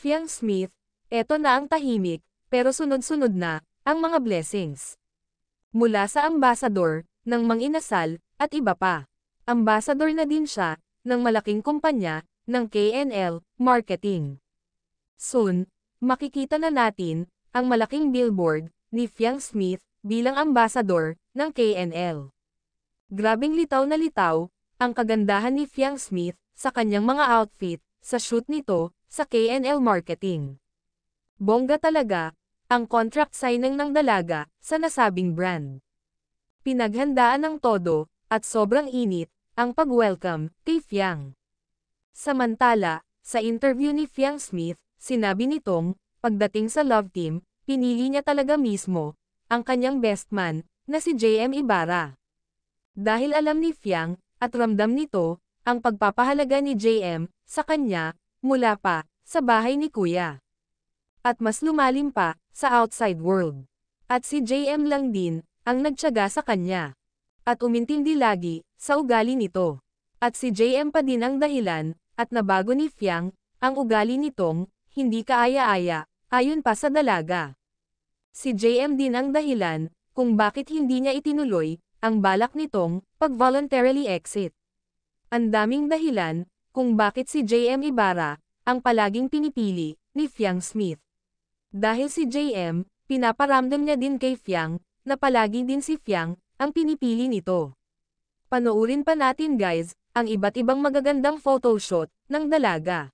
Fiang Smith, eto na ang tahimik, pero sunod-sunod na, ang mga blessings. Mula sa ambassador, ng manginasal, at iba pa. Ambassador na din siya, ng malaking kumpanya, ng KNL Marketing. Soon, makikita na natin, ang malaking billboard, ni Fiang Smith, bilang ambassador, ng KNL. Grabing litaw na litaw, ang kagandahan ni Fiang Smith, sa kanyang mga outfit, sa shoot nito, sa KNL Marketing. Bongga talaga, ang contract signing ng dalaga, sa nasabing brand. Pinaghandaan ng todo, at sobrang init, ang pag-welcome, kay Fiang. Samantala, sa interview ni Fiang Smith, sinabi nitong, pagdating sa love team, pinili niya talaga mismo, ang kanyang best man, na si JM Ibarra. Dahil alam ni Fiang, at ramdam nito, ang pagpapahalaga ni JM, sa kanya, mula pa, sa bahay ni Kuya. At mas lumalim pa, sa outside world. At si JM lang din, ang nagtiyaga sa kanya. At umintindi lagi, sa ugali nito. At si JM pa din ang dahilan, at nabago ni Fiang, ang ugali nitong, hindi kaaya-aya, ayon pa sa dalaga. Si JM din ang dahilan, kung bakit hindi niya itinuloy, ang balak nitong, pag-voluntarily exit. Ang daming dahilan, kung bakit si JM Ibarra, ang palaging pinipili, ni Fiang Smith. Dahil si JM, pinaparamdam niya din kay Fiang, na palagi din si Fiang, ang pinipili nito. Panoorin pa natin guys, ang iba't ibang magagandang photoshoot, ng dalaga.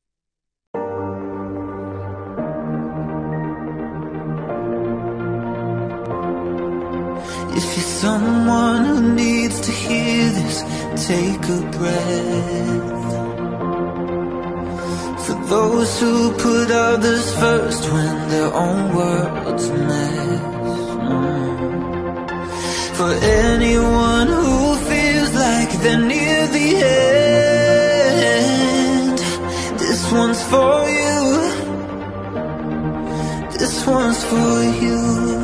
If you're someone who needs to hear this, take a breath. For those who put others first when their own world's a mess. For anyone who feels like they're near the end, this one's for you. This one's for you.